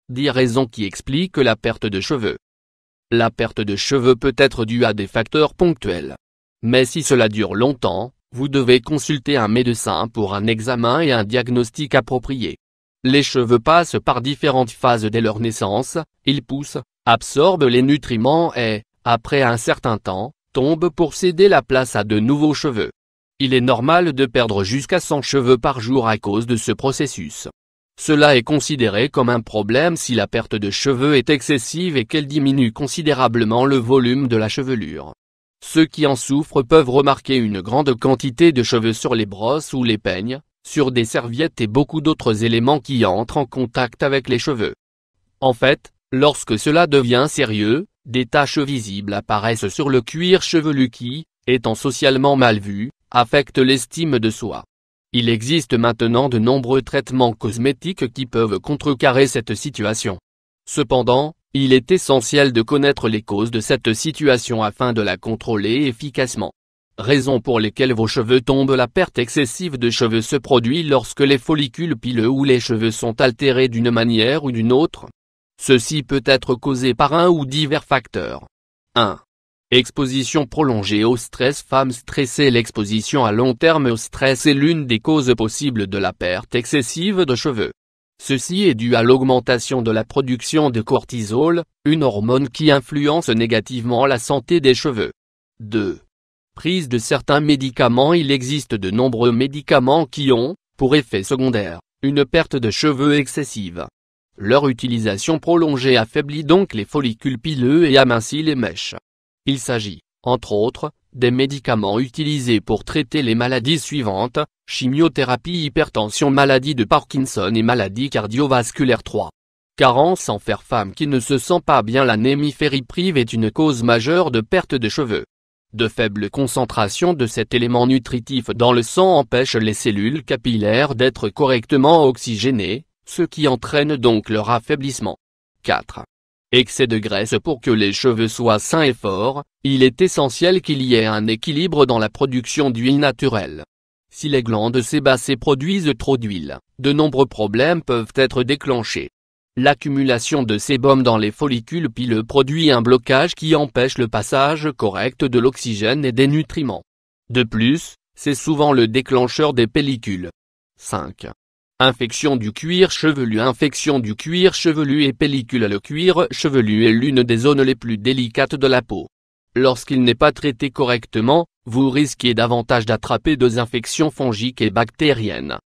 10 raisons qui expliquent la perte de cheveux. La perte de cheveux peut être due à des facteurs ponctuels. Mais si cela dure longtemps, vous devez consulter un médecin pour un examen et un diagnostic approprié. Les cheveux passent par différentes phases dès leur naissance, ils poussent, absorbent les nutriments et, après un certain temps, tombent pour céder la place à de nouveaux cheveux. Il est normal de perdre jusqu'à 100 cheveux par jour à cause de ce processus. Cela est considéré comme un problème si la perte de cheveux est excessive et qu'elle diminue considérablement le volume de la chevelure. Ceux qui en souffrent peuvent remarquer une grande quantité de cheveux sur les brosses ou les peignes, sur des serviettes et beaucoup d'autres éléments qui entrent en contact avec les cheveux. En fait, lorsque cela devient sérieux, des taches visibles apparaissent sur le cuir chevelu qui, étant socialement mal vu, affectent l'estime de soi. Il existe maintenant de nombreux traitements cosmétiques qui peuvent contrecarrer cette situation. Cependant, il est essentiel de connaître les causes de cette situation afin de la contrôler efficacement. Raisons pour lesquelles vos cheveux tombent. La perte excessive de cheveux se produit lorsque les follicules pileux ou les cheveux sont altérés d'une manière ou d'une autre. Ceci peut être causé par un ou divers facteurs. 1. Exposition prolongée au stress. Femmes stressées. L'exposition à long terme au stress est l'une des causes possibles de la perte excessive de cheveux. Ceci est dû à l'augmentation de la production de cortisol, une hormone qui influence négativement la santé des cheveux. 2. Prise de certains médicaments. Il existe de nombreux médicaments qui ont, pour effet secondaire, une perte de cheveux excessive. Leur utilisation prolongée affaiblit donc les follicules pileux et amincit les mèches. Il s'agit, entre autres, des médicaments utilisés pour traiter les maladies suivantes: chimiothérapie, hypertension, maladie de Parkinson et maladie cardiovasculaire. 3. Carence en fer. Femme qui ne se sent pas bien. L'anémie ferriprive est une cause majeure de perte de cheveux. De faibles concentrations de cet élément nutritif dans le sang empêchent les cellules capillaires d'être correctement oxygénées, ce qui entraîne donc leur affaiblissement. 4. Excès de graisse. Pour que les cheveux soient sains et forts, il est essentiel qu'il y ait un équilibre dans la production d'huile naturelle. Si les glandes sébacées produisent trop d'huile, de nombreux problèmes peuvent être déclenchés. L'accumulation de sébum dans les follicules pileux produit un blocage qui empêche le passage correct de l'oxygène et des nutriments. De plus, c'est souvent le déclencheur des pellicules. 5. Infection du cuir chevelu. Infection du cuir chevelu et pellicule. Le cuir chevelu est l'une des zones les plus délicates de la peau. Lorsqu'il n'est pas traité correctement, vous risquez davantage d'attraper des infections fongiques et bactériennes.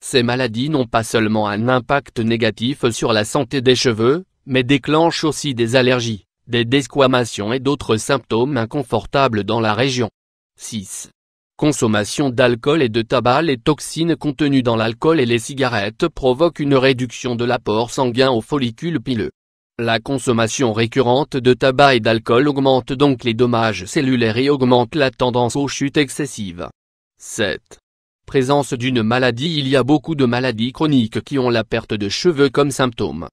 Ces maladies n'ont pas seulement un impact négatif sur la santé des cheveux, mais déclenchent aussi des allergies, des desquamations et d'autres symptômes inconfortables dans la région. 6. Consommation d'alcool et de tabac. Les toxines contenues dans l'alcool et les cigarettes provoquent une réduction de l'apport sanguin aux follicules pileux. La consommation récurrente de tabac et d'alcool augmente donc les dommages cellulaires et augmente la tendance aux chutes excessives. 7. Présence d'une maladie. Il y a beaucoup de maladies chroniques qui ont la perte de cheveux comme symptôme.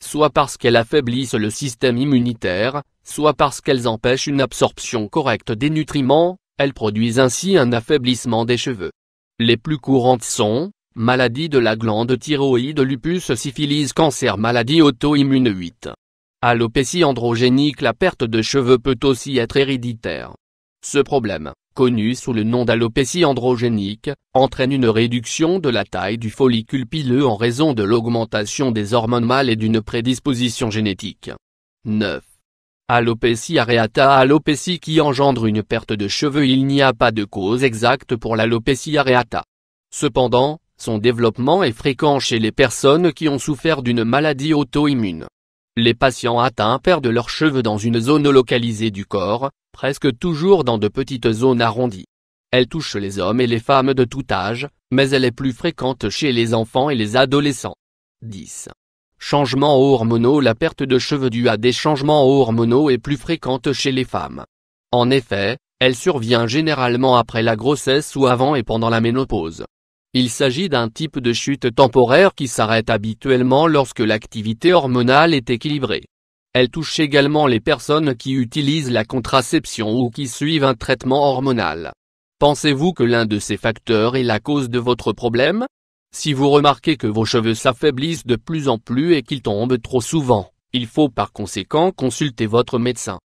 Soit parce qu'elles affaiblissent le système immunitaire, soit parce qu'elles empêchent une absorption correcte des nutriments, elles produisent ainsi un affaiblissement des cheveux. Les plus courantes sont maladie de la glande thyroïde, lupus, syphilis, cancer, maladie auto-immune. 8. Alopécie androgénique. La perte de cheveux peut aussi être héréditaire. Ce problème, connu sous le nom d'alopécie androgénique, entraîne une réduction de la taille du follicule pileux en raison de l'augmentation des hormones mâles et d'une prédisposition génétique. 9. Alopécie areata. Alopécie qui engendre une perte de cheveux. Il n'y a pas de cause exacte pour l'alopécie areata. Cependant, son développement est fréquent chez les personnes qui ont souffert d'une maladie auto-immune. Les patients atteints perdent leurs cheveux dans une zone localisée du corps, presque toujours dans de petites zones arrondies. Elle touche les hommes et les femmes de tout âge, mais elle est plus fréquente chez les enfants et les adolescents. 10. Changements hormonaux. La perte de cheveux due à des changements hormonaux est plus fréquente chez les femmes. En effet, elle survient généralement après la grossesse ou avant et pendant la ménopause. Il s'agit d'un type de chute temporaire qui s'arrête habituellement lorsque l'activité hormonale est équilibrée. Elle touche également les personnes qui utilisent la contraception ou qui suivent un traitement hormonal. Pensez-vous que l'un de ces facteurs est la cause de votre problème? Si vous remarquez que vos cheveux s'affaiblissent de plus en plus et qu'ils tombent trop souvent, il faut par conséquent consulter votre médecin.